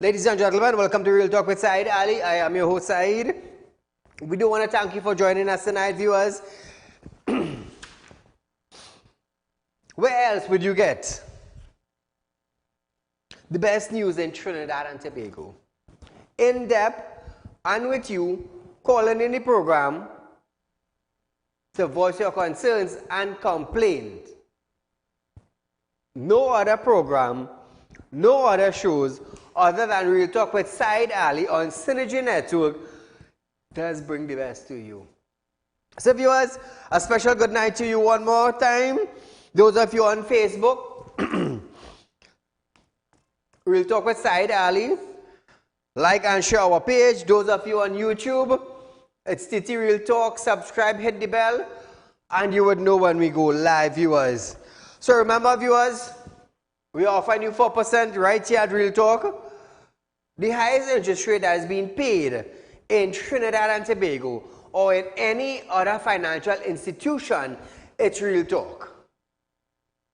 Ladies and gentlemen, welcome to Real Talk with Saieed Ali. I am your host, Saeed. We do want to thank you for joining us tonight, viewers. Where else would you get the best news in Trinidad and Tobago? In depth and with you, calling in the program to voice your concerns and complaint. No other program, no other shows other than Real Talk with Saieed Ali on Synergy Network does bring the best to you. So viewers, a special good night to you one more time. Those of you on Facebook, Real Talk with Saieed Ali, like and share our page. Those of you on YouTube, it's TT Real Talk, subscribe, hit the bell, and you would know when we go live, viewers. So remember, viewers, we are offering you 4% right here at Real Talk. The highest interest rate that is being paid in Trinidad and Tobago or in any other financial institution, it's Real Talk.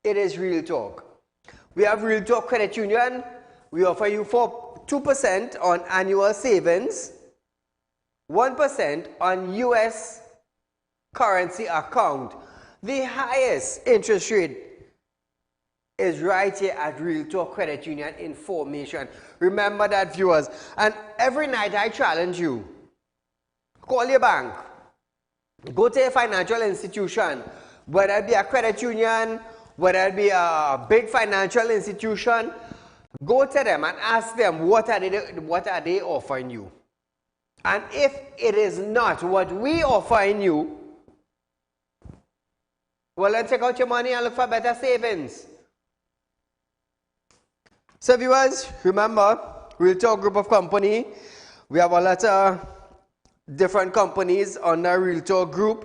It is Real Talk. We have Real Talk Credit Union. We offer you 2% on annual savings, 1% on US currency account. The highest interest rate is right here at Real Talk Credit Union information. Remember that, viewers. And every night I challenge you. Call your bank. Go to a financial institution, whether it be a credit union, whether it be a big financial institution. Go to them and ask them what are they offering you. And if it is not what we offering you, well, then take out your money and look for better savings. So viewers, remember, Real Talk Group of Company. We have a lot of different companies on the Real Talk Group.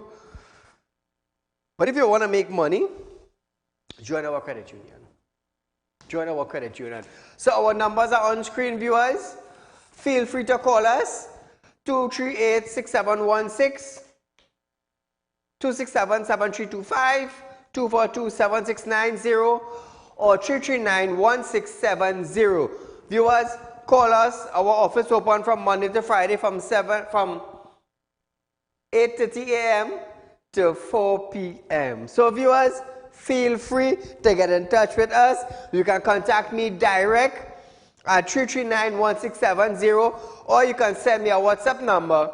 But if you want to make money, join our credit union. Join our credit union. So our numbers are on screen, viewers. Feel free to call us. 238-6716, 267-7325, 242-7690, or 339-1670. Viewers, call us. Our office open from Monday to Friday from 8:30 a.m. to 4 p.m. So viewers, feel free to get in touch with us. You can contact me direct at 339-1670, or you can send me a WhatsApp number.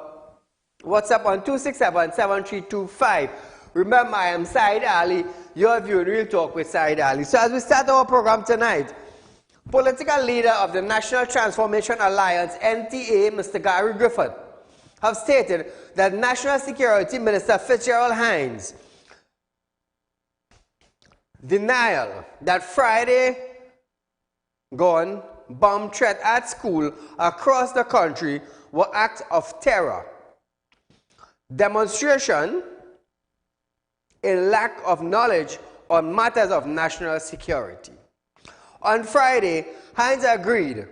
WhatsApp on 267-7325. Remember, I am Saieed Ali. You're viewing Real Talk with Saieed Ali. So as we start our program tonight, political leader of the National Transformation Alliance, NTA, Mr. Gary Griffith, have stated that National Security Minister Fitzgerald Hines denial that Friday gone bomb threat at school across the country were acts of terror, demonstration in lack of knowledge on matters of national security. On Friday, Hines agreed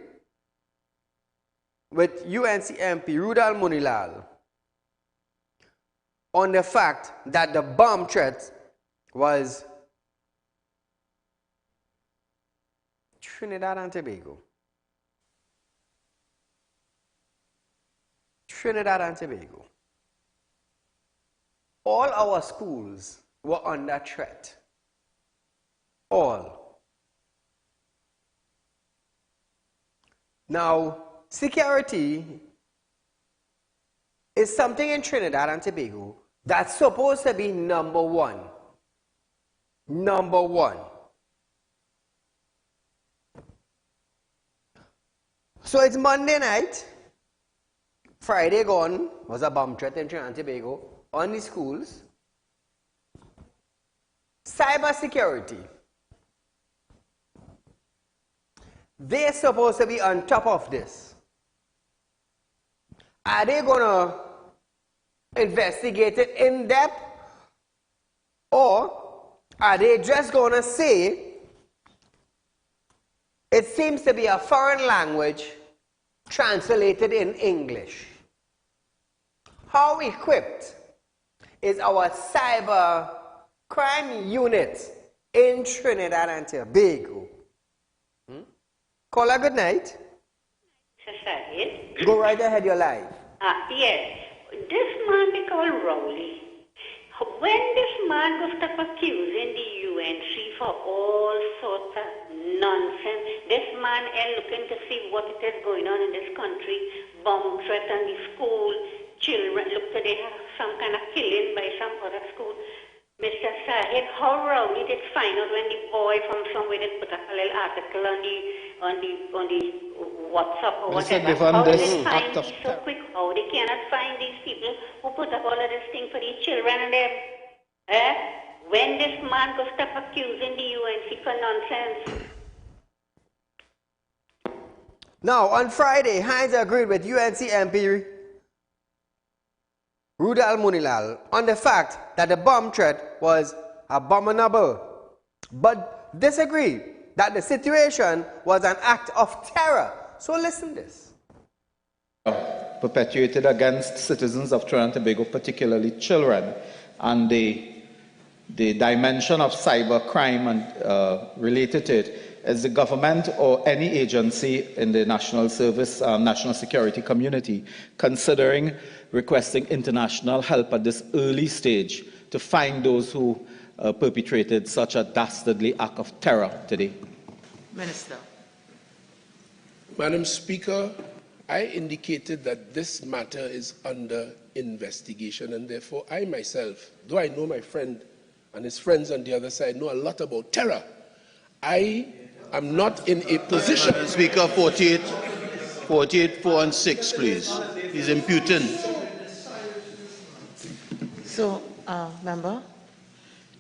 with UNC MP Rudal Munilal on the fact that the bomb threat was Trinidad and Tobago. Trinidad and Tobago. All our schools were under threat. All. Now, security is something in Trinidad and Tobago that's supposed to be number one. Number one. So it's Monday night. Friday gone was a bomb threat in Trinidad and Tobago on the schools. Cyber security. They're supposed to be on top of this. Are they going to investigate it in depth? Or are they just going to say it seems to be a foreign language translated in English? How equipped is our cyber crime unit in Trinidad and Tobago? Caller, good night. Mr. Saieed. Go right ahead, you're live. Yes. This man they call Rowley. When this man goes to accusing the UNC for all sorts of nonsense, this man is looking to see what it is going on in this country, bomb threat on the school, children, look to they have some kind of killing by some other school. Mr. Saieed, how Rowley did find out when the boy from somewhere did put up a little article on the WhatsApp or whatever. How did they find these so quick? How they cannot find these people who put up all of this thing for these children and them? When this man goes stop accusing the UNC for nonsense. Now, on Friday, Hines agreed with UNC MP Rudal Munilal on the fact that the bomb threat was abominable, but disagreed that the situation was an act of terror. So listen to this. Perpetuated against citizens of Trinidad and Tobago, particularly children, and the dimension of cyber crime and related to it is the government or any agency in the national service, national security community considering requesting international help at this early stage to find those who perpetrated such a dastardly act of terror today? Minister. Madam Speaker, I indicated that this matter is under investigation, and therefore I myself, though I know my friend and his friends on the other side know a lot about terror, I am not in a position... Madam Speaker, 48, 4 and 6, please. He's impudent. So, member,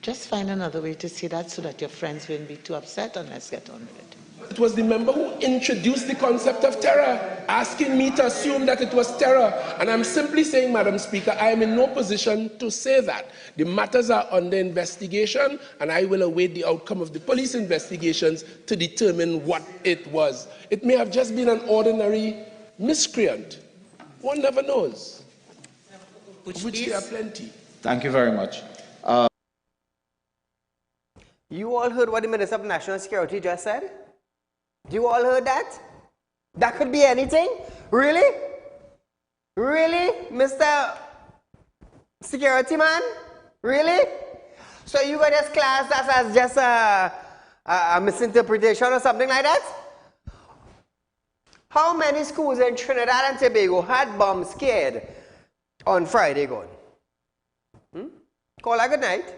just find another way to say that so that your friends won't be too upset, and let's get on with it. It was the member who introduced the concept of terror, asking me to assume that it was terror. And I'm simply saying, Madam Speaker, I am in no position to say that. The matters are under investigation, and I will await the outcome of the police investigations to determine what it was. It may have just been an ordinary miscreant. One never knows. Which there are plenty. Thank you very much. You all heard what the Minister of National Security just said? You all heard that? That could be anything? Really? Really, Mr. Security Man? Really? So you got this class as just a misinterpretation or something like that? How many schools in Trinidad and Tobago had bombs scared on Friday gone? Call a good night.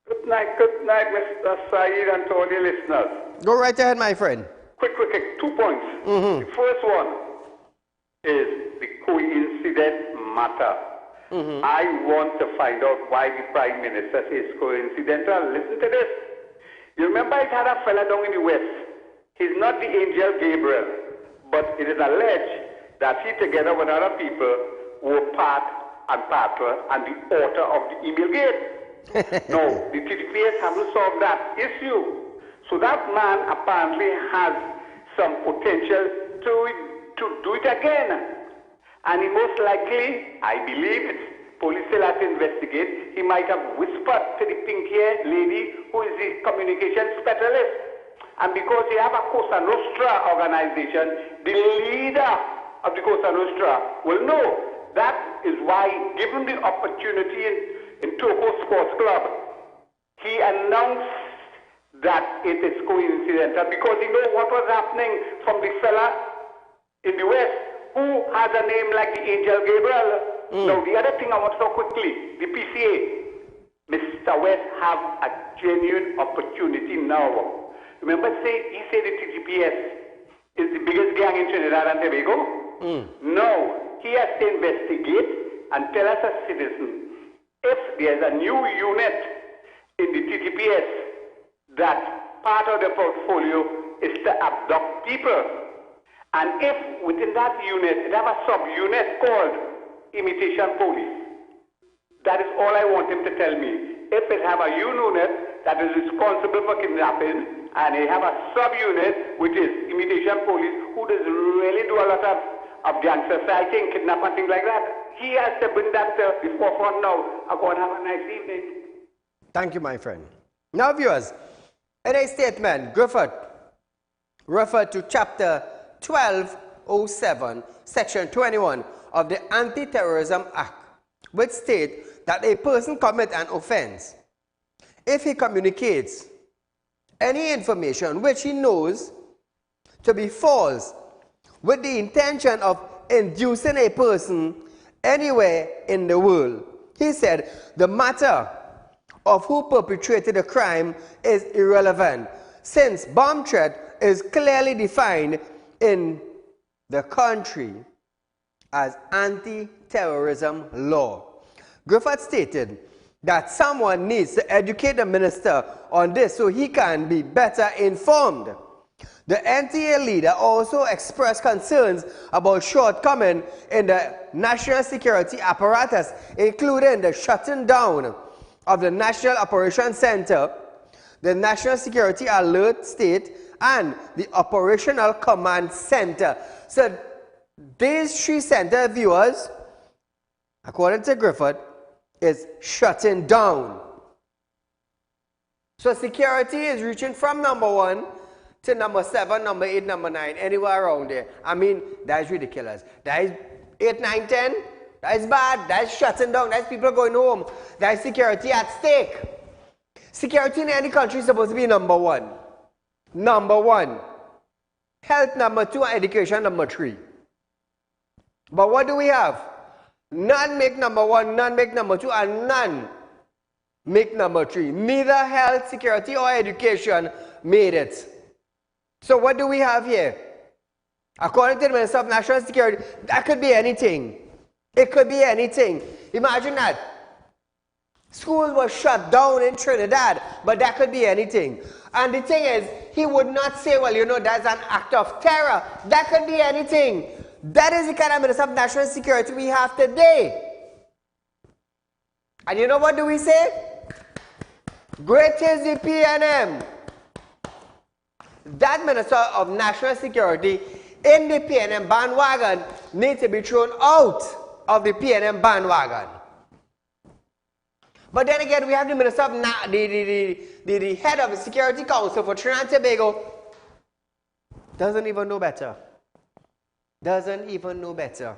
Good night, Mr. Saieed, and to all the listeners. Go right ahead, my friend. Quick, 2 points. The first one is the coincident matter. I want to find out why the Prime Minister says coincidental. Listen to this. You remember it had a fella down in the West. He's not the angel Gabriel, but it is alleged that he, together with other people, were part and parcel and the author of the email gate. No, the TTPS haven't solved that issue. So that man apparently has some potential to do it again. And he most likely, I believe it's police still have to investigate, he might have whispered to the pink-haired lady who is the communication specialist. And because they have a Cosa Nostra organization, the leader of the Cosa Nostra will know. That is why, given the opportunity in Turco Sports Club, he announced that it is coincidental because he knows what was happening from the fella in the West who has a name like the Angel Gabriel. Now, the other thing I want to talk quickly, the PCA. Mr. West have a genuine opportunity now. Remember, he said the TGPS is the biggest gang in Trinidad and Tobago? No, he has to investigate and tell us as citizens if there's a new unit in the TTPS that part of the portfolio is to abduct people. And if within that unit, it have a sub-unit called imitation police. That is all I want him to tell me. If it have a unit that is responsible for kidnapping, and they have a sub-unit, which is imitation police, who does really do a lot of gangster fighting, kidnapping, things like that. He has to bring that to the forefront now. I'm going to have a nice evening. Thank you, my friend. Now, viewers, in a statement, Griffith referred to Chapter 12 2007, Section 21 of the Anti-Terrorism Act, which states that a person commits an offense if he communicates any information which he knows to be false with the intention of inducing a person anywhere in the world. He said the matter of who perpetrated the crime is irrelevant, since bomb threat is clearly defined in the country as anti-terrorism law. Griffith stated that someone needs to educate the minister on this so he can be better informed. The NTA leader also expressed concerns about shortcomings in the national security apparatus, including the shutting down of the National Operations Center, the National Security Alert State, and the Operational Command Center. So these three center viewers, according to Griffith, is shutting down. So security is reaching from number 1 to number 7, number 8, number 9, anywhere around there. I mean, that is ridiculous. That is 8, 9, 10. That is bad. That is shutting down. That is people going home. That is security at stake. Security in any country is supposed to be number 1. Number 1. Health number 2 and education number 3. But what do we have? None make number 1, none make number 2, and none make number 3. Neither health, security, or education made it. So what do we have here? According to the Minister of National Security, that could be anything. It could be anything. Imagine that. Schools were shut down in Trinidad, but that could be anything. And the thing is, he would not say, well, you know, that's an act of terror. That could be anything. That is the kind of Minister of National Security we have today. And you know what do we say? Great is the PNM. That Minister of National Security in the PNM bandwagon needs to be thrown out of the PNM bandwagon. But then again, we have the Minister of the head of the Security Council for Trinidad and Tobago. Doesn't even know better. Doesn't even know better.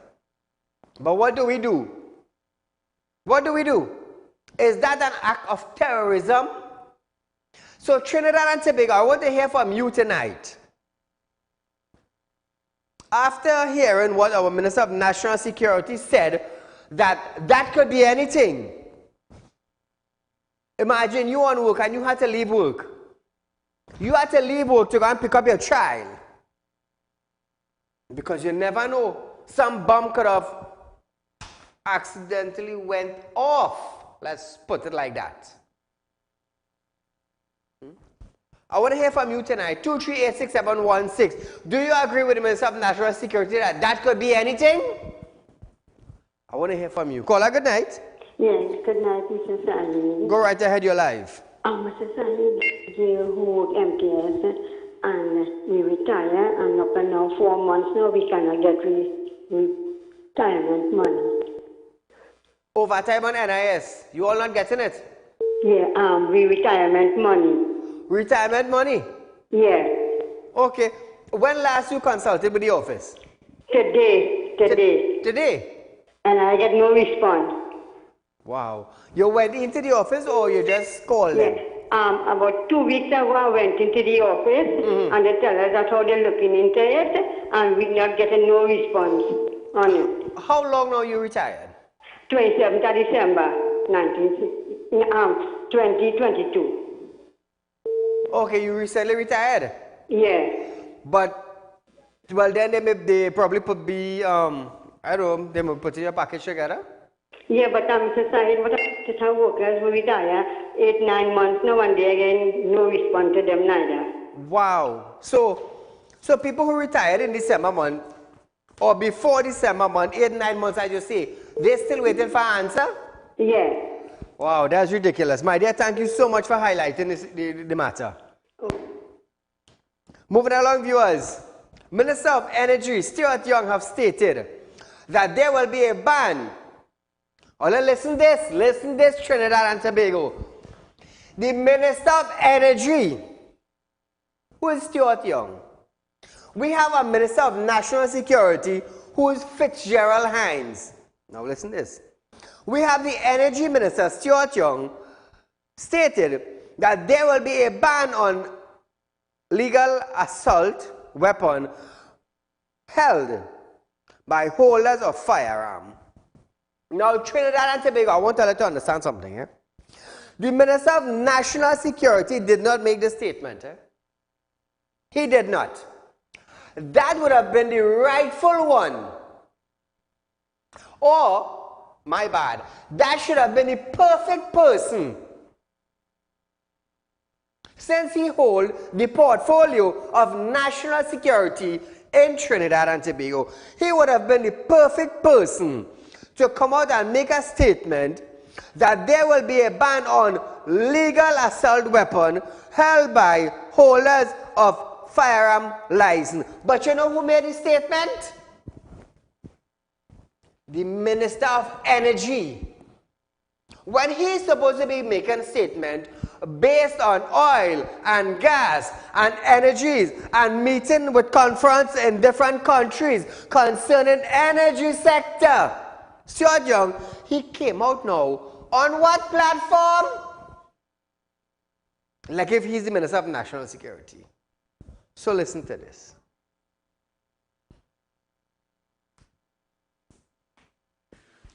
But what do we do? What do we do? Is that an act of terrorism? So Trinidad and Tobago, I want to hear from you tonight. After hearing what our Minister of National Security said, that could be anything. Imagine you on work and you had to leave work. You had to leave work to go and pick up your child. Because you never know. Some bomb could have accidentally went off. Let's put it like that. I want to hear from you tonight. 2386716. Do you agree with the Minister of National Security that could be anything? I want to hear from you. Caller, good night. Yes, good night, Mr. Sally. Go right ahead, you're live. Mr. Sally, you who work MTS and we retire, and up and now 4 months now we cannot get retirement money. Overtime on NIS. You all not getting it? Yeah, retirement money. Retirement money? Yeah. Okay. When last you consulted with the office? Today. Today? And I get no response. Wow. You went into the office or you just called them? About 2 weeks ago I went into the office and they tell us that how they're looking into it and we're not getting no response on it. How long now you retired? 27th of December 2022. Okay, you recently retired? Yeah. But, well then they probably put the, I don't know, they may put in your package together? Yeah, but I'm society, but the workers who retire 8, 9 months now and they again no response to them neither. Wow. So people who retired in December month or before December month, 8, 9 months as you say, they're still waiting for an answer? Yeah. Wow, that's ridiculous. My dear, thank you so much for highlighting the matter. Oh. Moving along, viewers. Minister of Energy, Stuart Young, have stated that there will be a ban. Oh, listen this, Trinidad and Tobago. The Minister of Energy, who is Stuart Young, we have a Minister of National Security who is Fitzgerald Hines. Now listen to this. We have the Energy Minister, Stuart Young, stated that there will be a ban on legal assault weapon held by holders of firearm. Now, Trinidad and Tobago, I want to let you understand something. The Minister of National Security did not make this statement. He did not. That would have been the rightful one. Or, my bad, that should have been the perfect person. Since he holds the portfolio of national security in Trinidad and Tobago, he would have been the perfect person to come out and make a statement that there will be a ban on legal assault weapon held by holders of firearm license. But you know who made the statement? The Minister of Energy. When he's supposed to be making a statement based on oil and gas and energies and meeting with conference in different countries concerning energy sector, Stuart Young, he came out now on what platform? Like if he's the Minister of National Security. So listen to this.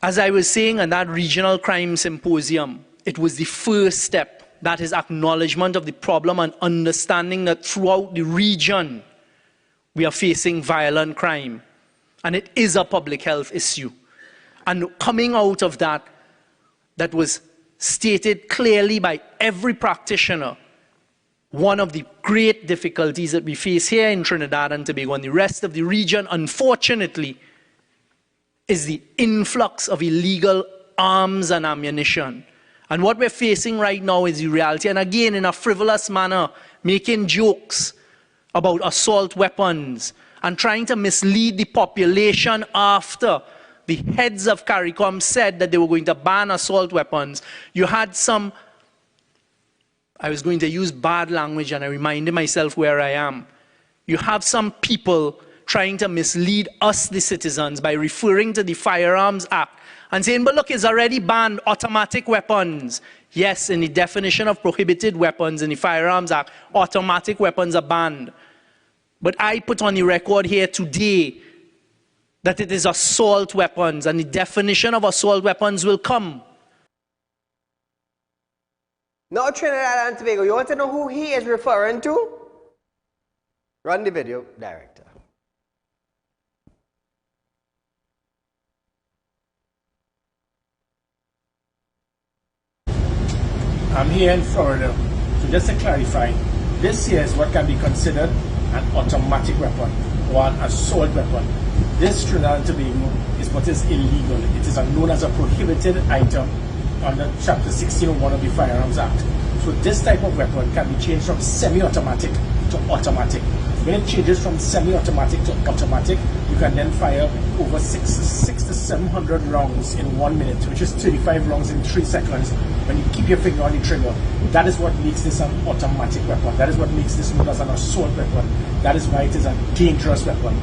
As I was saying on that regional crime symposium, it was the first step. That is acknowledgement of the problem and understanding that throughout the region, we are facing violent crime. And it is a public health issue. And coming out of that, that was stated clearly by every practitioner, one of the great difficulties that we face here in Trinidad and Tobago and the rest of the region, unfortunately, is the influx of illegal arms and ammunition. And what we're facing right now is the reality. And again, in a frivolous manner, making jokes about assault weapons and trying to mislead the population after the heads of CARICOM said that they were going to ban assault weapons. You had some, I was going to use bad language and I reminded myself where I am. You have some people trying to mislead us, the citizens, by referring to the Firearms Act and saying, but look, it's already banned automatic weapons. Yes, in the definition of prohibited weapons in the Firearms Act, automatic weapons are banned. But I put on the record here today that it is assault weapons, and the definition of assault weapons will come. Now, Trinidad and Tobago, you want to know who he is referring to? Run the video, director. I'm here in Florida. So just to clarify, this here is what can be considered an automatic weapon or an assault weapon. This Trinidad and Tobago is what is illegal. It is known as a prohibited item under Chapter 1601 of the Firearms Act. So this type of weapon can be changed from semi-automatic to automatic. When it changes from semi-automatic to automatic, you can then fire over 600 to 700 rounds in 1 minute, which is 35 rounds in 3 seconds. When you keep your finger on the trigger, that is what makes this an automatic weapon. That is what makes this known as an assault weapon. That is why it is a dangerous weapon.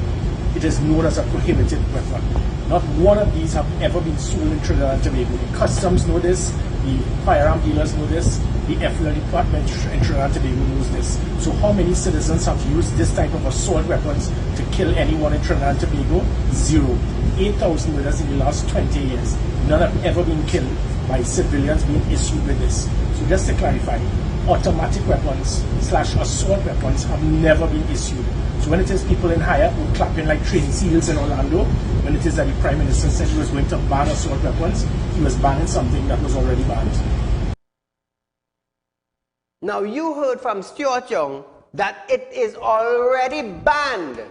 It is known as a prohibited weapon. Not one of these have ever been sold in Trinidad and Tobago. The customs know this, the firearm dealers know this, the FLA department in Trinidad and Tobago knows this. So how many citizens have used this type of assault weapons to kill anyone in Trinidad and Tobago? 0. 8,000 murders in the last 20 years. None have ever been killed by civilians being issued with this. So just to clarify, automatic weapons / assault weapons have never been issued. So when it is people in Hyatt who clapping like trained seals in Orlando, when it is that the Prime Minister said he was going to ban assault weapons, he was banning something that was already banned. Now you heard from Stuart Young that it is already banned.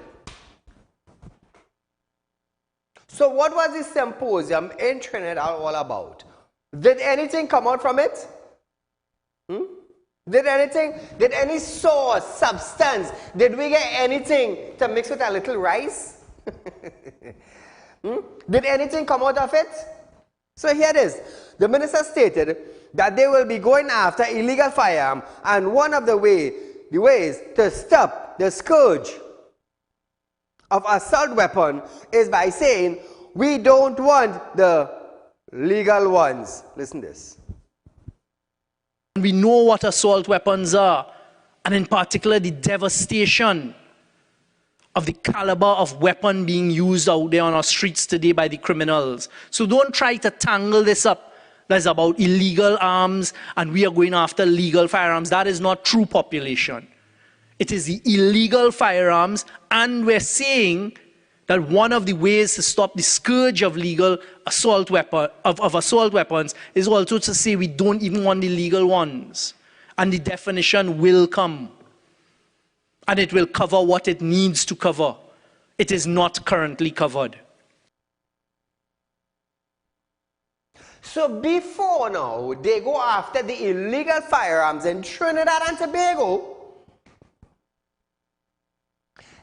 So what was this symposium in Trinidad all about? Did anything come out from it? Did any sauce, substance, did we get anything to mix with a little rice? Did anything come out of it? So here it is. The minister stated that they will be going after illegal firearm, and one of the ways to stop the scourge of assault weapon is by saying we don't want the legal ones. Listen to this. We know what assault weapons are, and in particular the devastation of the caliber of weapon being used out there on our streets today by the criminals. So don't try to tangle this up. That's about illegal arms and we are going after legal firearms. That is not true population. It is the illegal firearms, and we're saying that one of the ways to stop the scourge of legal assault assault weapons is also to say we don't even want the legal ones. And the definition will come. And it will cover what it needs to cover. It is not currently covered. So before now, they go after the illegal firearms in Trinidad and Tobago.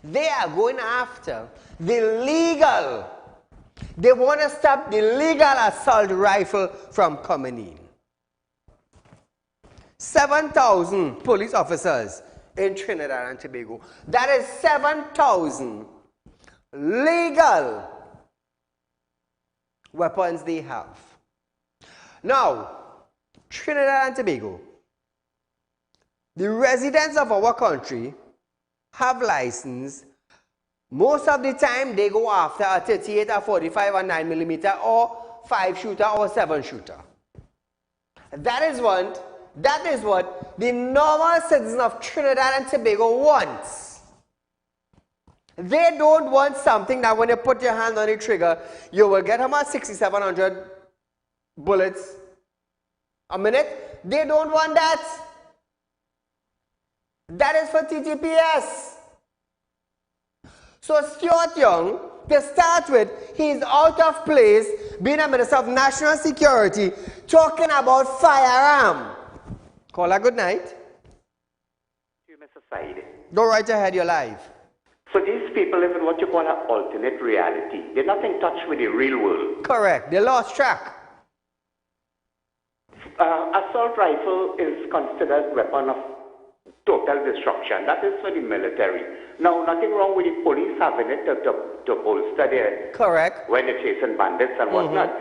They are going after the legal. They want to stop the legal assault rifle from coming in. 7,000 police officers in Trinidad and Tobago. That is 7,000 legal weapons they have. Now, Trinidad and Tobago, the residents of our country have license. Most of the time they go after a 38, a 45, a 9mm, or 5-shooter or 7-shooter. That is what the normal citizen of Trinidad and Tobago wants. They don't want something that when you put your hand on the trigger, you will get about 6,700 bullets a minute. They don't want that. That is for TTPS. So Stuart Young, to start with, he's out of place being a Minister of National Security talking about firearm. Call her good night. You, Mr. Saieed. Go right ahead, you're live. So these people live in what you call an alternate reality. They're not in touch with the real world. Correct. They lost track. Assault rifle is considered weapon of total destruction. That is for the military. Now, nothing wrong with the police having it to bolster their... Correct. When they're chasing bandits and whatnot.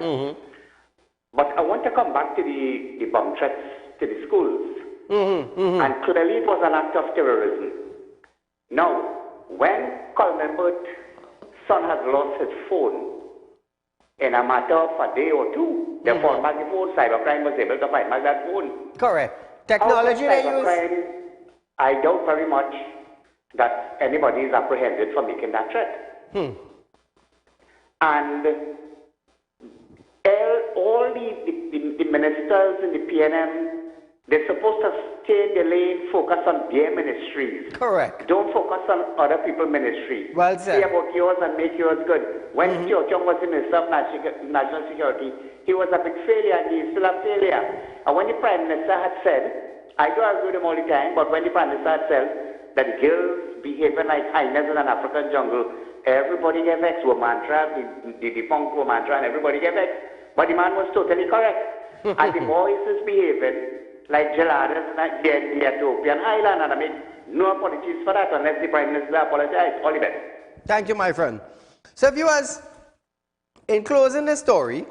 But I want to come back to the bomb threats to the schools. And clearly it was an act of terrorism. Now, when Colmenbert's son has lost his phone, in a matter of a day or two, they found back the phone. Cybercrime was able to find back that phone. Correct. Technology they use. I doubt very much that anybody is apprehended for making that threat. And all the ministers in the PNM, they're supposed to stay in the lane, focus on their ministries. Correct. Don't focus on other people's ministries. Well said. Say about yours and make yours good. When Stuart Young was the Minister of National Security, he was a big failure and he's still a failure. And when the Prime Minister had said, I do agree with him all the time, but when the Prime Minister had said that girls behaving like hyenas in an African jungle, everybody gave X. Womantra, the defunct Womantra, and everybody gave X. But the man was totally correct. And the boys is behaving like geladas in the Ethiopian highland, and I make no apologies for that unless the Prime Minister apologizes. All the best. Thank you, my friend. So viewers, in closing the story,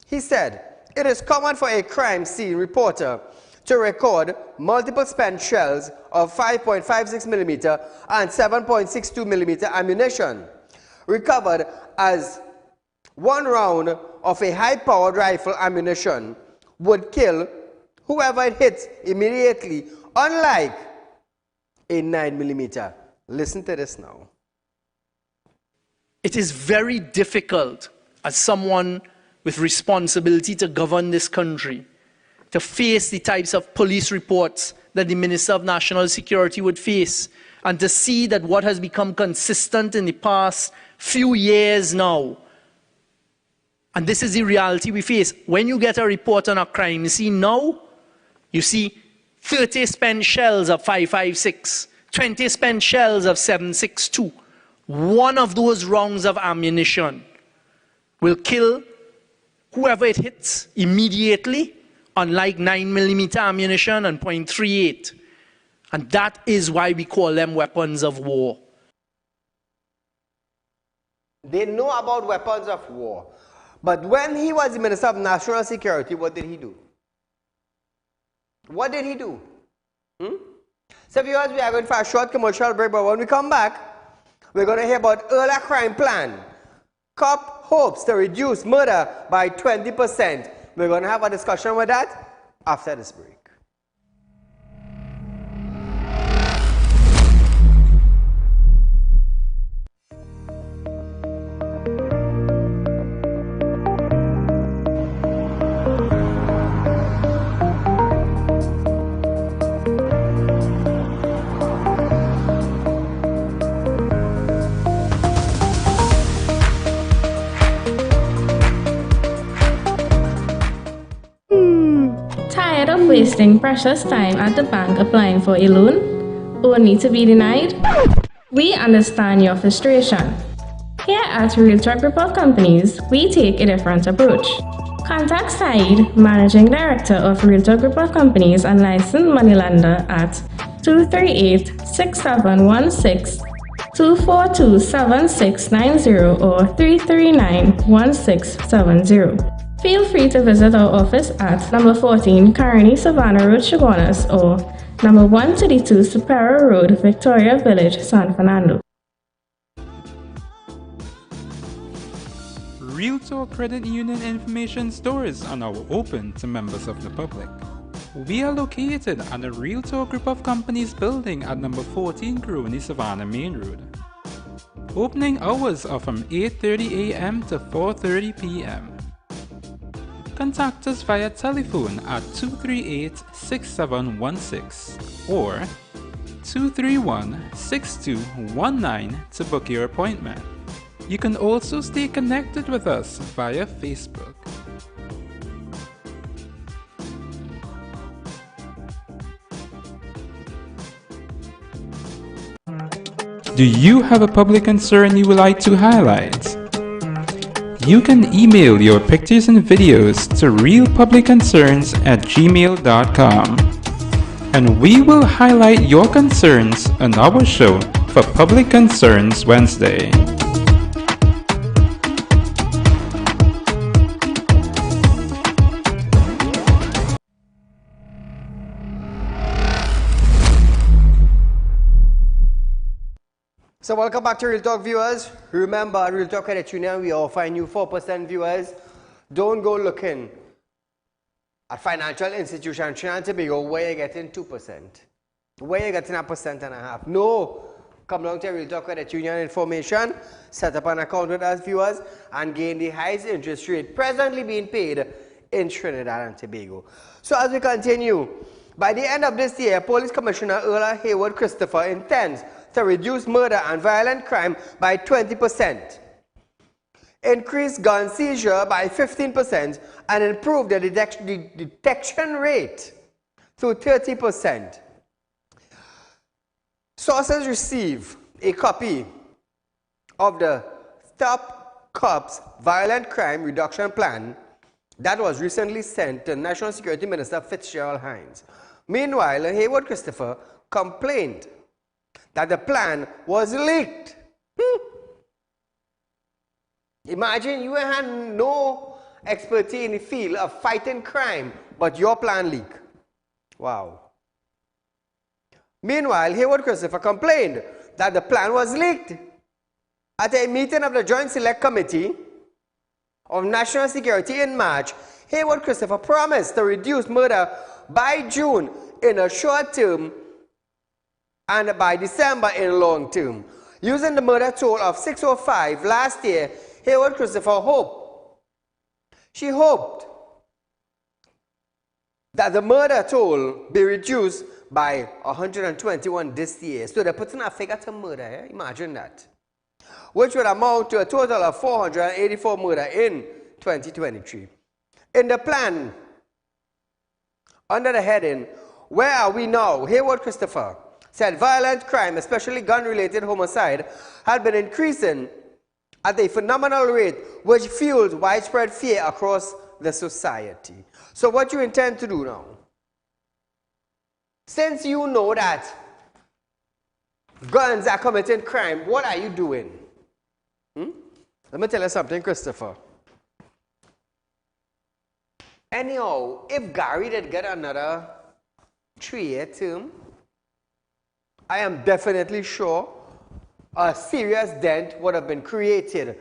he said, it is common for a crime scene reporter to record multiple spent shells of 5.56mm and 7.62mm ammunition recovered as one round of a high-powered rifle ammunition would kill whoever it hits immediately, unlike a 9mm. Listen to this now. It is very difficult as someone with responsibility to govern this country to face the types of police reports that the Minister of National Security would face, and to see that what has become consistent in the past few years now, and this is the reality we face. When you get a report on a crime scene now, you see 30 spent shells of 5.56, 20 spent shells of 7.62. One of those rounds of ammunition will kill whoever it hits immediately, unlike 9mm ammunition and .38. And that is why we call them weapons of war. They know about weapons of war. But when he was the Minister of National Security, what did he do? What did he do? So viewers, we are going for a short commercial break, but when we come back, we're going to hear about earlier crime plan. Cop hopes to reduce murder by 20%. We're going to have a discussion with that after this break. Tired of wasting precious time at the bank applying for a loan, only to be denied? We understand your frustration. Here at Realtalk Group of Companies, we take a different approach. Contact Saieed, Managing Director of Realtalk Group of Companies and licensed moneylender at 238-6716, 242-7690 or 339-1670. Feel free to visit our office at number 14 Carney Savannah Road, Chaguanas, or number 132 Superior Road, Victoria Village, San Fernando. Realtalk Credit Union information stores are now open to members of the public. We are located at the Realtalk Group of Companies building at number 14 Carney Savannah Main Road. Opening hours are from 8:30 a.m. to 4:30 p.m. Contact us via telephone at 238-6716 or 231-6219 to book your appointment. You can also stay connected with us via Facebook. Do you have a public concern you would like to highlight? You can email your pictures and videos to realpublicconcerns@gmail.com, and we will highlight your concerns on our show for Public Concerns Wednesday. So welcome back to Real Talk viewers. Remember, at Real Talk Credit Union, we offer you 4% viewers. Don't go looking at financial institutions trying to be where you're getting 2%. Where you're getting 1.5%. No. Come down to Real Talk Credit Union information, set up an account with us viewers, and gain the highest interest rate presently being paid in Trinidad and Tobago. So as we continue, by the end of this year, Police Commissioner Earl Hayward Christopher intends to reduce murder and violent crime by 20%, increase gun seizure by 15%, and improve the detection rate to 30%. Sources receive a copy of the Stop Cops Violent Crime Reduction Plan that was recently sent to National Security Minister Fitzgerald Hines. Meanwhile, Hayward Christopher complained that the plan was leaked. Imagine you had no expertise in the field of fighting crime, but your plan leaked. Wow. Meanwhile, Hayward Christopher complained that the plan was leaked. At a meeting of the Joint Select Committee of National Security in March, Hayward Christopher promised to reduce murder by June in a short term and by December in long term. Using the murder toll of 605 last year, Hayward Christopher hoped that the murder toll be reduced by 121 this year. So they're putting a figure to murder, imagine that. Which would amount to a total of 484 murder in 2023. In the plan, under the heading, Where Are We Now? Hayward Christopher said violent crime, especially gun-related homicide, had been increasing at a phenomenal rate, which fueled widespread fear across the society. So what you intend to do now? Since you know that guns are committing crime, what are you doing? Let me tell you something, Christopher. Anyhow, if Gary did get another 3-year term, I am definitely sure a serious dent would have been created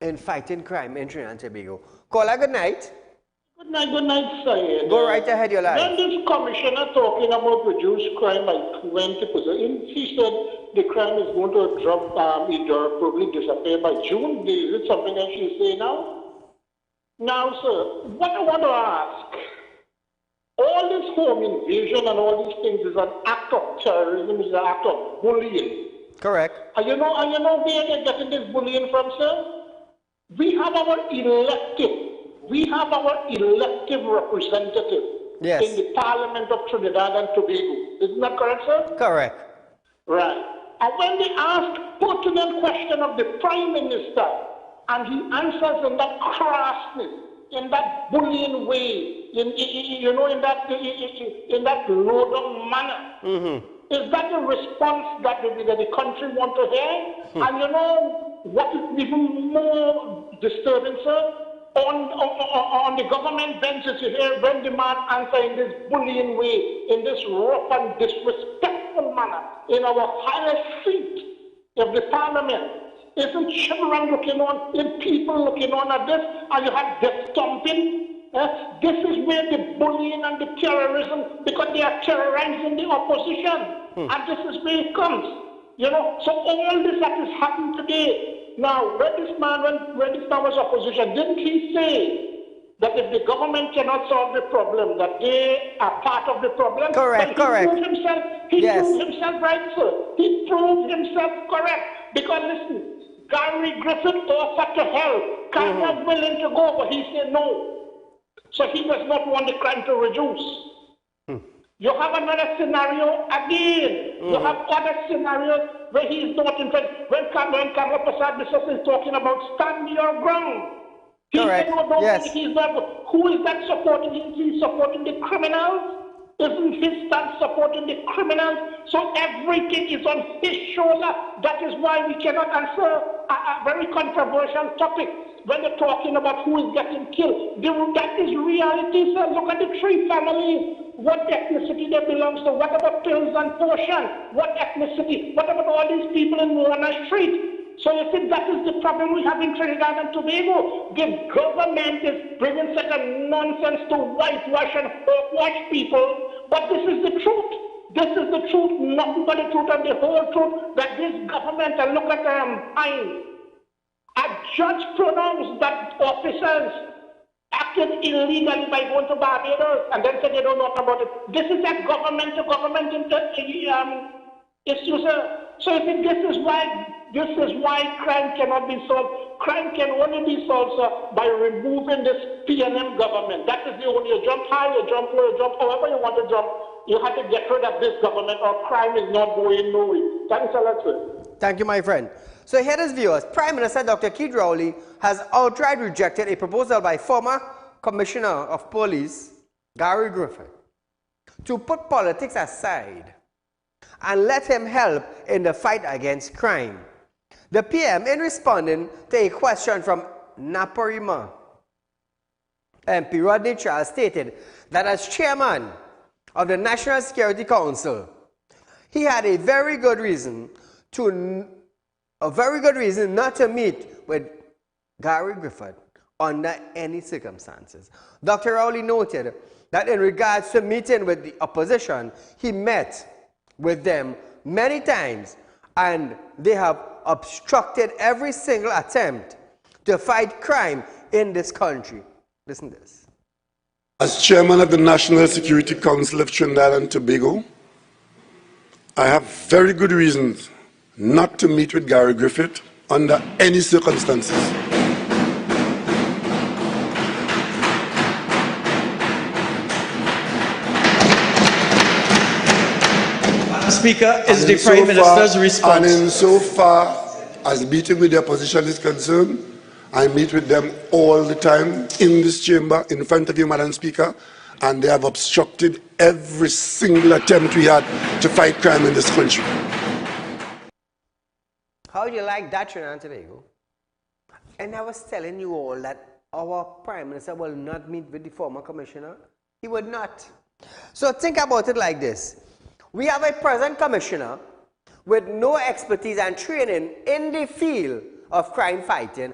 in fighting crime in Trinidad and Tobago. Caller, good night. Good night, Saieed. Go right ahead, your life. When this commissioner talking about reduced crime by 20%, he said the crime is going to drop, either probably disappear by June. Is it something that she say now? Now, sir, what I want to ask, all this home invasion and all these things is an act of terrorism, is an act of bullying. Correct. And you know where they're getting this bullying from, sir? We have our elective representative in the Parliament of Trinidad and Tobago. Isn't that correct, sir? Correct. Right. And when they ask pertinent question of the Prime Minister, and he answers in that crassness, in that bullying way, in that low-down manner, is that the response that the country want to hear? And you know what is even more disturbing, sir? On the government benches, you hear when the man answer in this bullying way, in this rough and disrespectful manner, in our highest seat of the Parliament. Isn't children looking on, is people looking on at this, and you have death stomping? This is where the bullying and the terrorism, because they are terrorizing the opposition, and this is where it comes. You know, so all this that is happening today. Now, when this man was opposition, didn't he say that if the government cannot solve the problem, that they are part of the problem? Correct, correct. He proved himself right, sir. He proved himself correct. Because listen, Gary Griffith offered to help. Kyle was willing to go, but he said no. So he does not want the crime to reduce. You have another scenario again. You have other scenarios where he is not interested. When Kamala Prasad is talking about stand your ground. He said, no, he's not. Who is that supporting him? He's supporting the criminals. Isn't his stand supporting the criminals? So everything is on his shoulder. That is why we cannot answer a very controversial topic when they're talking about who is getting killed. That is reality, sir. Look at the three families. What ethnicity they belong to. What about pills and portion? What ethnicity? What about all these people in Warner Street? So you see, that is the problem we have in Trinidad and Tobago. The government is bringing such a nonsense to whitewash and hogwash people. But this is the truth. This is the truth, nothing but the truth and the whole truth, that this government, and look at Hines, a judge pronounced that officers acted illegally by going to Barbados and then said they don't know about it. This is a government-to-government issue, sir. So I think this is why crime cannot be solved. Crime can only be solved, sir, by removing this PNM government. That is the only, you jump high, you jump low, you jump however you want to jump. You have to get rid of this government or crime is not going nowhere. Thanks a lot, sir. Thank you, my friend. So here is viewers. Prime Minister Dr. Saieed Ali has outright rejected a proposal by former Commissioner of Police, Gary Griffith, to put politics aside and let him help in the fight against crime. The PM, in responding to a question from Naparima MP Rodney Charles, stated that as chairman of the National Security Council, he had a very good reason not to meet with Gary Griffith under any circumstances. Dr. Rowley noted that in regards to meeting with the opposition, he met with them many times and they have obstructed every single attempt to fight crime in this country. Listen to this. As chairman of the National Security Council of Trinidad and Tobago, I have very good reasons not to meet with Gary Griffith under any circumstances. Speaker, is the Prime Minister's response. And insofar as meeting with the opposition is concerned, I meet with them all the time in this chamber, in front of you, Madam Speaker, and they have obstructed every single attempt we had to fight crime in this country. How do you like that, Trinidad and Tobago? And I was telling you all that our Prime Minister will not meet with the former commissioner. He would not. So think about it like this. We have a present commissioner with no expertise and training in the field of crime fighting.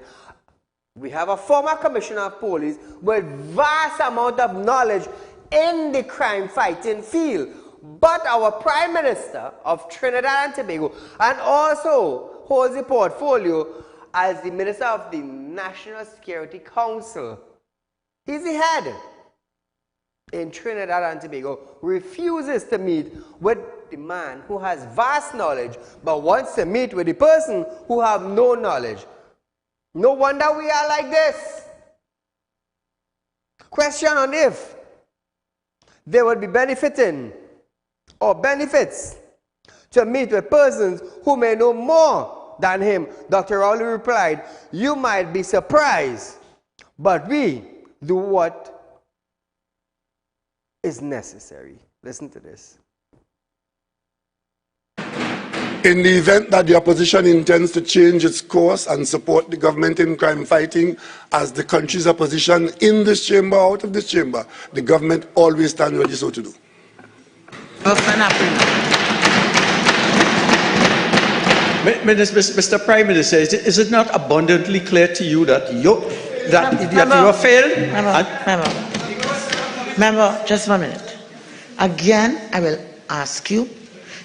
We have a former commissioner of police with vast amount of knowledge in the crime fighting field. But our Prime Minister of Trinidad and Tobago, and also holds the portfolio as the Minister of the National Security Council. He's the head in Trinidad and Tobago, refuses to meet with the man who has vast knowledge, but wants to meet with the person who have no knowledge. No wonder we are like this. Question on if they would be benefiting or benefits to meet with persons who may know more than him. Dr. Rowley replied, you might be surprised, but we do what is necessary. Listen to this. In the event that the opposition intends to change its course and support the government in crime fighting as the country's opposition in this chamber, out of this chamber, the government always stands ready so to do. Mr. Prime Minister, is it not abundantly clear to you that you have failed? Member, just 1 minute. Again, I will ask you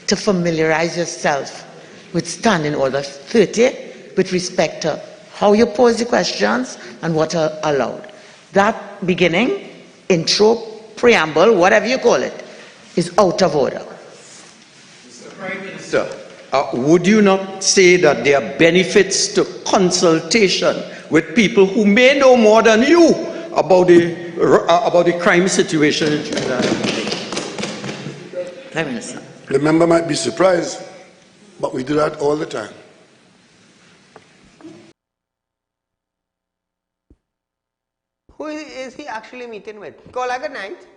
to familiarize yourself with Standing Order 30 with respect to how you pose the questions and what are allowed. That beginning, intro, preamble, whatever you call it, is out of order. Mr. Prime Minister, would you not say that there are benefits to consultation with people who may know more than you about the crime situation in Trinidad? Prime Minister. The member might be surprised, but we do that all the time. Who is he actually meeting with? Caller, good night.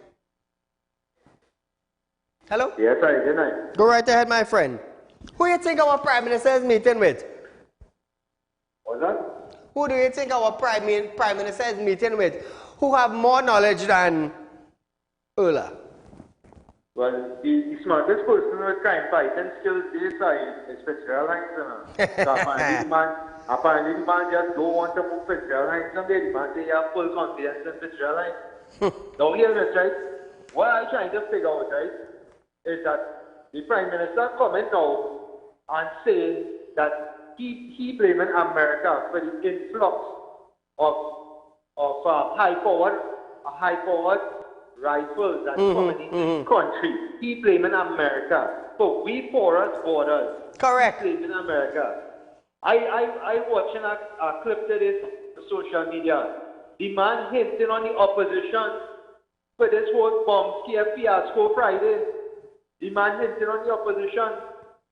Hello? Yes, sir, good night. Go right ahead, my friend. Who do you think our Prime Minister is meeting with? What's that? Who do you think our Prime Minister is meeting with who have more knowledge than Ola? Well, the smartest person with crime fighting skills this side is Fitzgerald Hanson. So apparently the man just don't want to move Fitzgerald Hanson there. The man say he has full confidence in Fitzgerald Hanson. Now hear this, right? What I'm trying to figure out, right, is that the Prime Minister coming now and saying that he blaming America for the influx of high-powered rifles that coming in this country. He blaming America for we porous borders. Correct. He blaming America. I watching a clip to this on social media. The man hinting on the opposition for this whole bomb scare fiasco Friday. The man hinting on the opposition.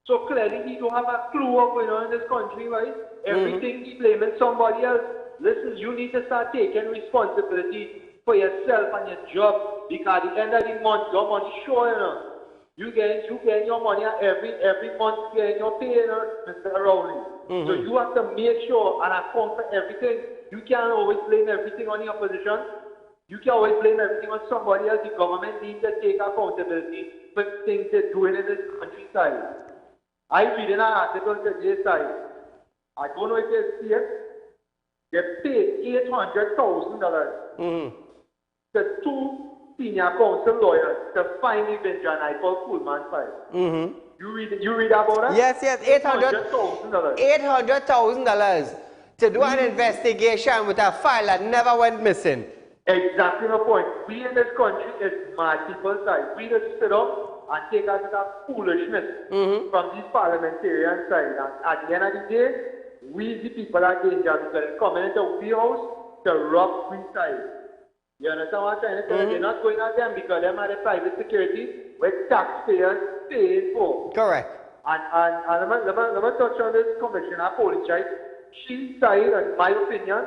So clearly he don't have a clue what's going on in this country, right? Everything he blaming somebody else. Listen, you need to start taking responsibility for yourself and your job, because at the end of the month, your money sure, you know. You get your money every month, you get your pay, you know, Mr. Rowley. So you have to make sure and account for everything. You can't always blame everything on the opposition. You can always blame everything on somebody else. The government needs to take accountability for things they're doing in this countryside. I read in an article today, I don't know if you see it. They paid $800,000 to two senior council lawyers to find the Vinjanipal Pullman file. You read about that? Yes, $800,000 to do an investigation with a file that never went missing. Exactly the point. We in this country is mad people's side. We just sit up and take us that foolishness from these parliamentarian side. And at the end of the day, we the people are dangerous because it's coming into we house to rob we side. You understand what I'm trying to say? They're not going at them because them are the private security with taxpayers paying for. Correct. And let me touch on this commissioner police, right? She side, in my opinion,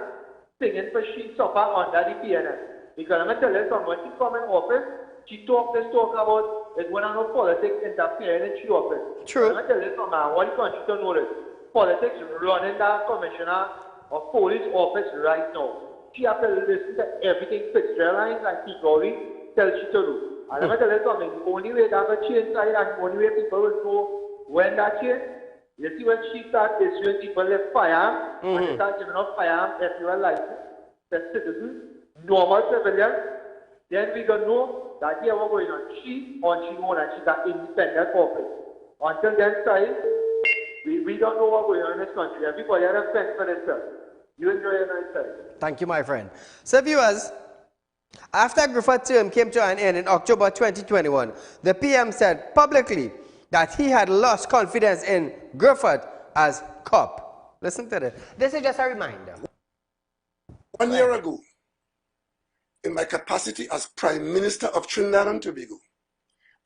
singing for she suffer under the PNS. Because let me tell you something, when she come in office, she talk about it's when I know politics interfering in she office. True. Let me tell you something, man, what the country to know this. politics running that commissioner of police office right now. She has to listen to everything Fitzgerald and Tigori tells she to do. And let me tell you something, the only way that will change side and the only way people will know when that change, you see when she starts issuing people with firearms, and they start giving up firearms if you are licensed, the citizens, normal civilians, then we don't know that here we're going on. She own and she's an independent corporate. Until then side, we don't know what's going on in this country. Everybody has a fence for themselves. You enjoy your night side. Thank you, my friend. So viewers, after Griffith's term came to an end in October 2021, the PM said publicly that he had lost confidence in Griffith as cop. Listen to this. This is just a reminder. 1 year ago, in my capacity as Prime Minister of Trinidad and Tobago,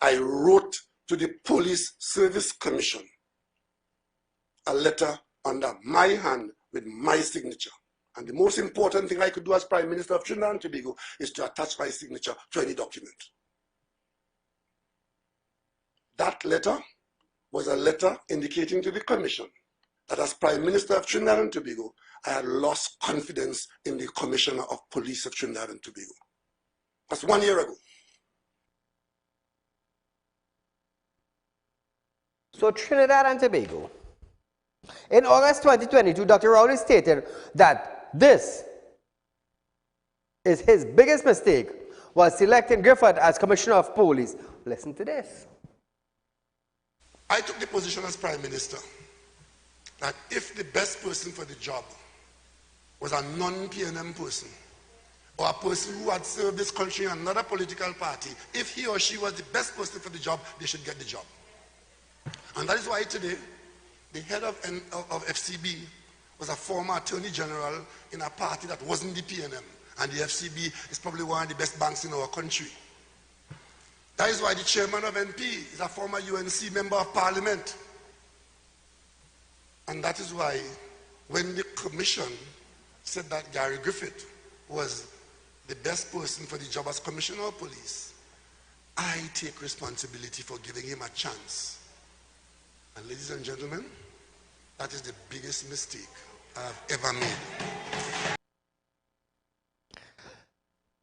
I wrote to the Police Service Commission a letter under my hand with my signature. And the most important thing I could do as Prime Minister of Trinidad and Tobago is to attach my signature to any document. That letter was a letter indicating to the Commission that as Prime Minister of Trinidad and Tobago, I had lost confidence in the Commissioner of Police of Trinidad and Tobago. That's 1 year ago. So Trinidad and Tobago. In August 2022, Dr. Rowley stated that this is his biggest mistake was selecting Griffith as Commissioner of Police. Listen to this. I took the position as Prime Minister that if the best person for the job was a non-PNM person or a person who had served this country in another political party, if he or she was the best person for the job, they should get the job. And that is why today, the head of FCB was a former Attorney General in a party that wasn't the PNM. And the FCB is probably one of the best banks in our country. That is why the chairman of NP is a former UNC member of parliament. And that is why when the commission said that Gary Griffith was the best person for the job as Commissioner of Police, I take responsibility for giving him a chance. And ladies and gentlemen, that is the biggest mistake I've ever made.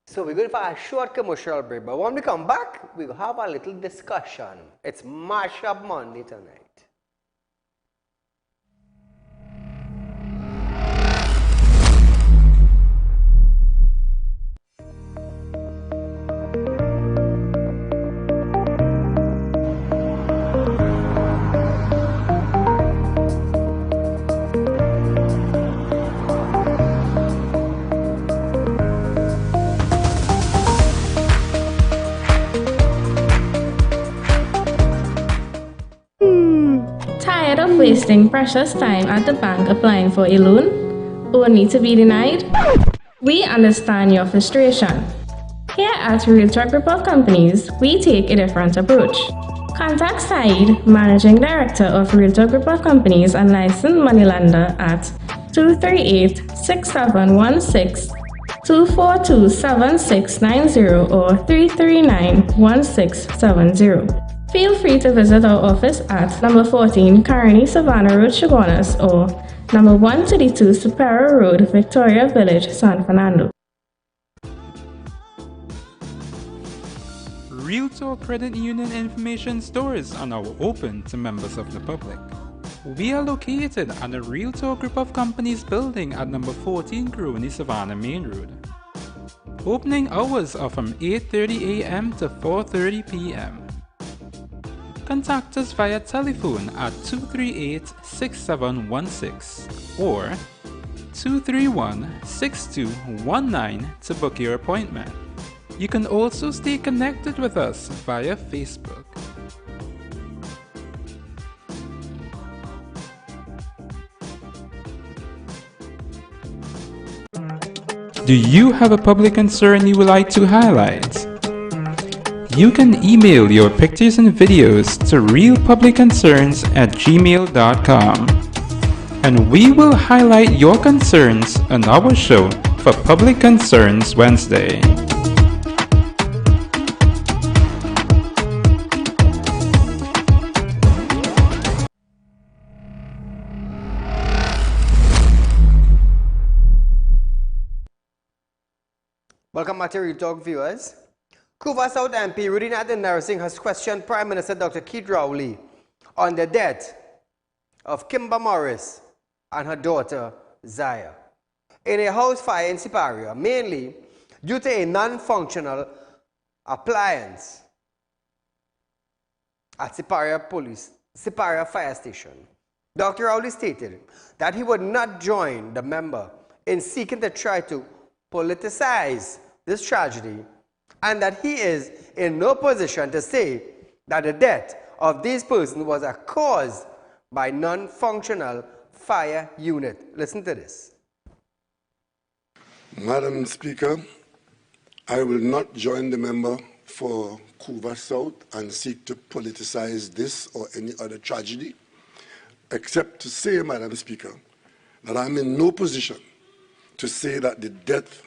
So we're going for a short commercial break, but when we come back, we'll have a little discussion. It's Mashup Monday tonight. Wasting precious time at the bank applying for a loan, only to be denied? We understand your frustration. Here at Realtor Group of Companies, we take a different approach. Contact Saieed, Managing Director of Realtor Group of Companies and licensed moneylender at 238-6716, 242-7690 or 339-1670. Feel free to visit our office at number 14 Carney Savannah Road, Chaguanas, or number 132 Superior Road, Victoria Village, San Fernando. Realtor Credit Union information stores are now open to members of the public. We are located at the Realtor Group of Companies building at number 14 Crony Savannah Main Road. Opening hours are from 8:30 a.m. to 4:30 p.m. Contact us via telephone at 238-6716 or 231-6219 to book your appointment. You can also stay connected with us via Facebook. Do you have a public concern you would like to highlight? You can email your pictures and videos to realpublicconcerns@gmail.com, and we will highlight your concerns on our show for Public Concerns Wednesday. Welcome back to Real Talk, viewers. Couva South MP Rudy Narsingh has questioned Prime Minister Dr. Keith Rowley on the death of Kimber Morris and her daughter Zaya in a house fire in Siparia, mainly due to a non-functional appliance at Siparia Fire Station. Dr. Rowley stated that he would not join the member in seeking to try to politicize this tragedy, and that he is in no position to say that the death of these persons was caused by non-functional fire unit. Listen to this. Madam Speaker, I will not join the member for Couva South and seek to politicize this or any other tragedy, except to say, Madam Speaker, that I'm in no position to say that the death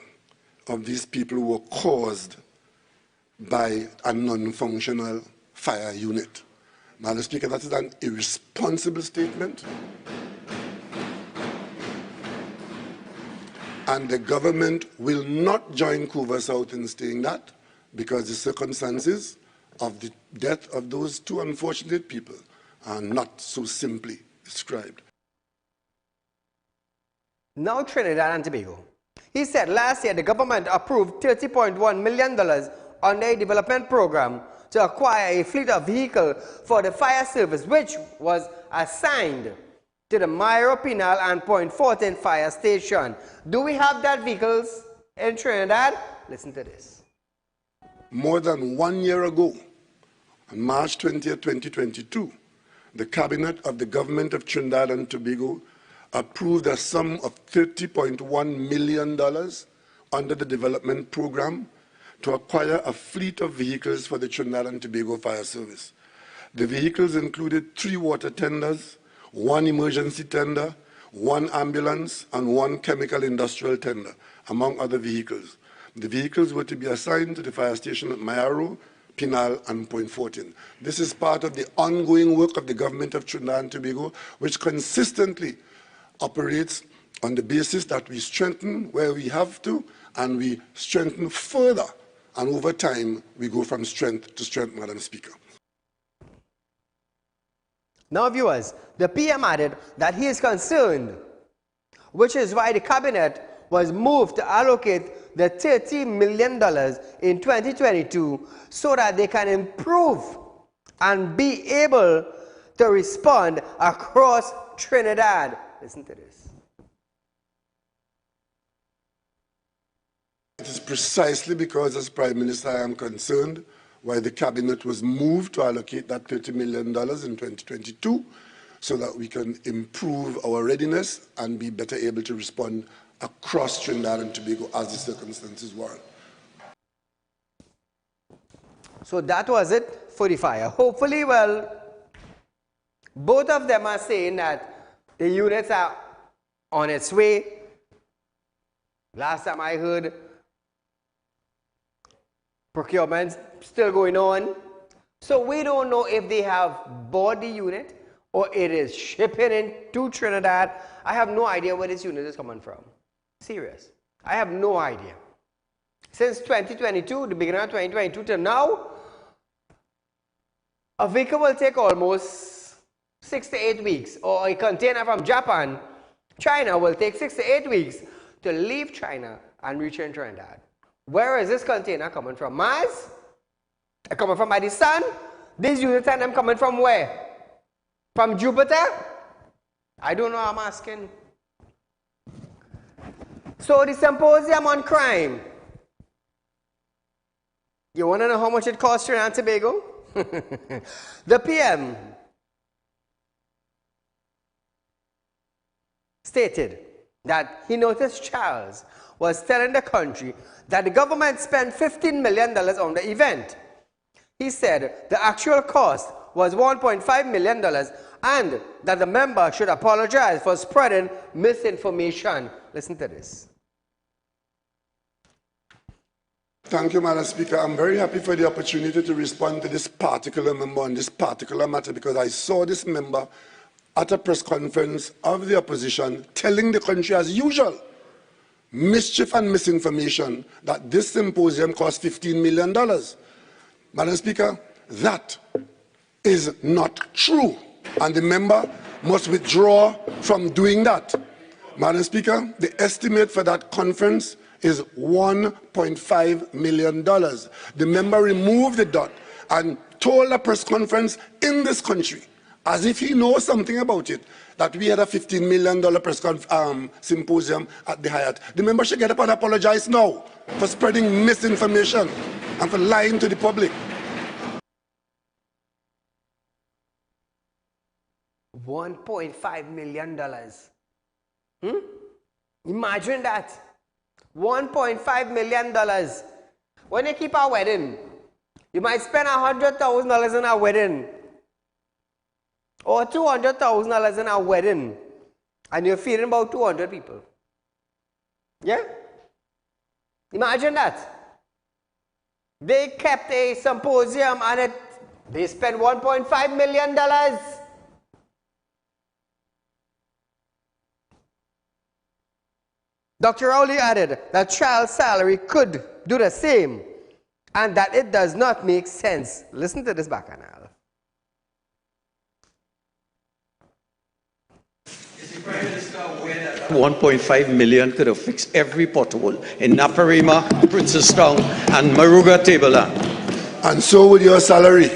of these people were caused by a non-functional fire unit. Madam Speaker, that is an irresponsible statement. And the government will not join Couva South in saying that, because the circumstances of the death of those two unfortunate people are not so simply described. Now Trinidad and Tobago. He said last year the government approved $30.1 million under a development program to acquire a fleet of vehicles for the fire service, which was assigned to the Myro Pinal and Point Fortin fire station. Do we have that vehicles in Trinidad? Listen to this. More than 1 year ago, on March 20th, 2022, the Cabinet of the Government of Trinidad and Tobago approved a sum of $30.1 million under the development program to acquire a fleet of vehicles for the Trinidad and Tobago Fire Service. The vehicles included 3 water tenders, 1 emergency tender, 1 ambulance, and 1 chemical industrial tender, among other vehicles. The vehicles were to be assigned to the fire station at Mayaro, Pinal, and Point Fortin. This is part of the ongoing work of the government of Trinidad and Tobago, which consistently operates on the basis that we strengthen where we have to, and we strengthen further. And over time, we go from strength to strength, Madam Speaker. Now, viewers, the PM added that he is concerned, which is why the cabinet was moved to allocate the $30 million in 2022 so that they can improve and be able to respond across Trinidad. Listen to this. It is precisely because, as Prime Minister, I am concerned why the Cabinet was moved to allocate that $30 million in 2022 so that we can improve our readiness and be better able to respond across Trinidad and Tobago as the circumstances warrant. So that was it for the fire. Hopefully, well, both of them are saying that the units are on its way. Last time I heard, procurement still going on. So we don't know if they have bought the unit or it is shipping into Trinidad. I have no idea where this unit is coming from. Serious. I have no idea. Since 2022, the beginning of 2022 to now, a vehicle will take almost 6 to 8 weeks, or a container from Japan, China will take 6 to 8 weeks to leave China and reach in Trinidad. Where is this container coming from? Mars? Coming from by the sun? These units and them coming from where? From Jupiter? I don't know, I'm asking. So the symposium on crime. You want to know how much it costs Trinidad and Tobago? The PM stated that he noticed Charles was telling the country that the government spent $15 million on the event. He said the actual cost was $1.5 million and that the member should apologize for spreading misinformation. Listen to this. Thank you, Madam Speaker. I'm very happy for the opportunity to respond to this particular member on this particular matter, because I saw this member at a press conference of the opposition telling the country as usual mischief and misinformation that this symposium cost $15 million. Madam Speaker, that is not true, and the member must withdraw from doing that. Madam Speaker, the estimate for that conference is $1.5 million. The member removed the dot and told a press conference in this country, as if he knows something about it, that we had a $15 million press symposium at the Hyatt. The member should get up and apologize now for spreading misinformation and for lying to the public. $1.5 million. Imagine that. $1.5 million. When you keep a wedding, you might spend $100,000 in a wedding or $200,000 in a wedding, and you're feeding about 200 people. Yeah? Imagine that. They kept a symposium and they spent $1.5 million. Dr. Rowley added that child salary could do the same and that it does not make sense. Listen to this bacchanal. Is the Prime Minister aware that 1.5 million could have fixed every pothole in Naparima, Princestown, and Maruga Tableland? And so would your salary.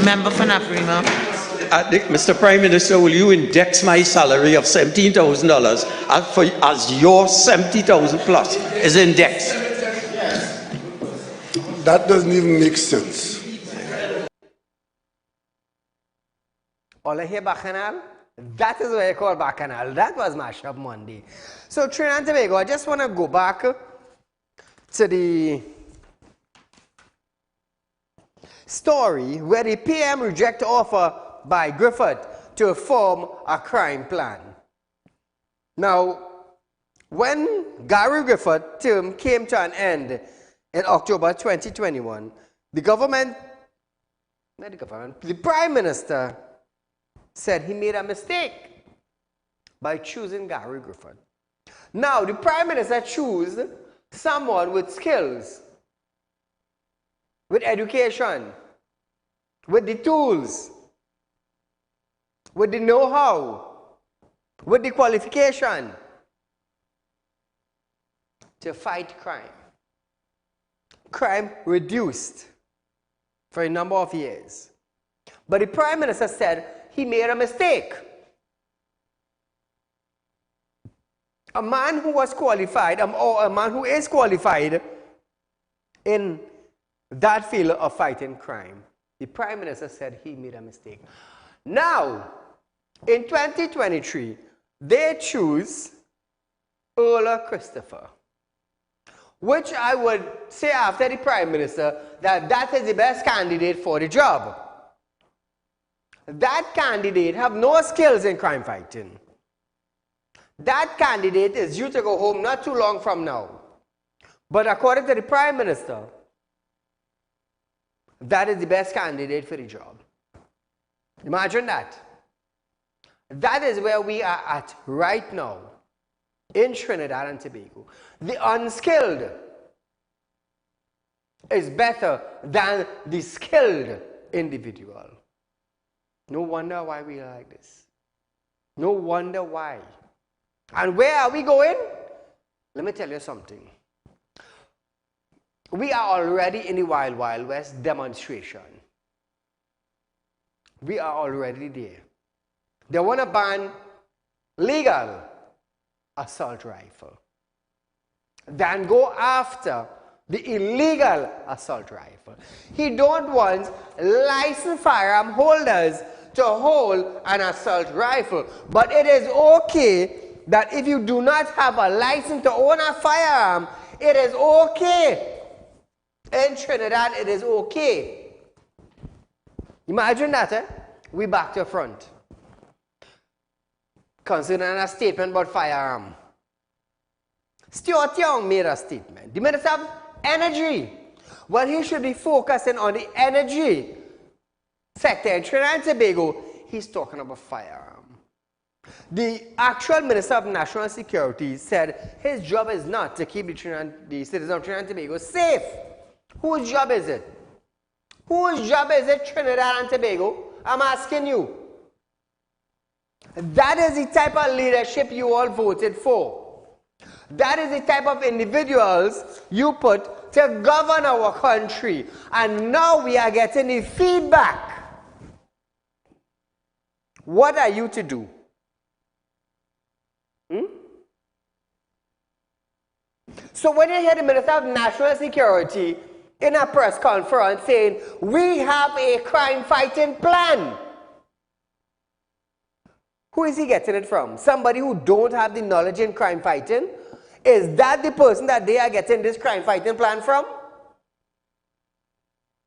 Member for Naparima. Mr. Prime Minister, will you index my salary of $17,000 as your 70,000 plus is indexed? That doesn't even make sense. All I hear bacchanal? That is what I call bacchanal. That was Mashup Monday. So Trinidad and Tobago, I just want to go back to the story where the PM rejected offer by Griffith to form a crime plan. Now, when Gary Griffith's term came to an end in October 2021, the Prime Minister said he made a mistake by choosing Gary Griffith. Now, the Prime Minister chose someone with skills, with education, with the tools, with the know-how, with the qualification to fight crime. Crime reduced for a number of years. But the Prime Minister said he made a mistake. A man who was qualified, or a man who is qualified in that field of fighting crime, the Prime Minister said he made a mistake. Now, in 2023, they choose Ola Christopher, which I would say after the Prime Minister that is the best candidate for the job. That candidate have no skills in crime fighting. That candidate is due to go home not too long from now. But according to the Prime Minister, that is the best candidate for the job. Imagine that. That is where we are at right now in Trinidad and Tobago. The unskilled is better than the skilled individual. No wonder why we are like this. No wonder why. And where are we going? Let me tell you something. We are already in the Wild Wild West demonstration. We are already there. They want to ban legal assault rifle. Then go after the illegal assault rifle. He don't want licensed firearm holders to hold an assault rifle. But it is okay that if you do not have a license to own a firearm, it is okay. In Trinidad, it is okay. Imagine that, eh? We back to front. Considering a statement about firearm. Stuart Young made a statement. The Minister of Energy. Well, he should be focusing on the energy sector in Trinidad and Tobago. He's talking about firearm. The actual Minister of National Security said his job is not to keep the citizens of Trinidad and Tobago safe. Whose job is it? Whose job is it, Trinidad and Tobago? I'm asking you. That is the type of leadership you all voted for. That is the type of individuals you put to govern our country. And now we are getting the feedback. What are you to do? So when you hear the Minister of National Security in a press conference saying, we have a crime fighting plan, who is he getting it from? Somebody who don't have the knowledge in crime fighting? Is that the person that they are getting this crime fighting plan from?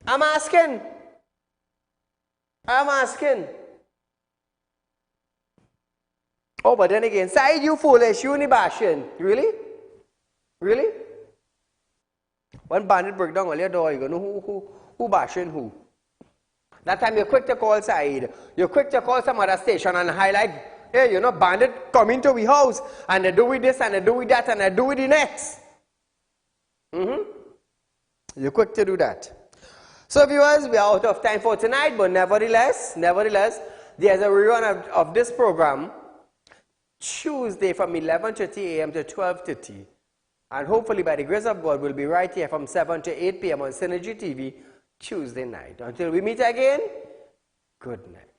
I'm asking. Oh, but then again, Saeed, you foolish, you bashing. Really? Really? When bandit break down all your door, you gonna know who bashing who. That time you're quick to call Saeed. You're quick to call some other station and highlight, hey, you know, bandit come into we house and they do with this and they do with that and they do with the next. You're quick to do that. So viewers, we are out of time for tonight, but nevertheless, there's a rerun of this program Tuesday from 11:30 a.m. to 12:30. And hopefully by the grace of God, we'll be right here from 7 to 8 p.m. on Synergy TV Tuesday night. Until we meet again, good night.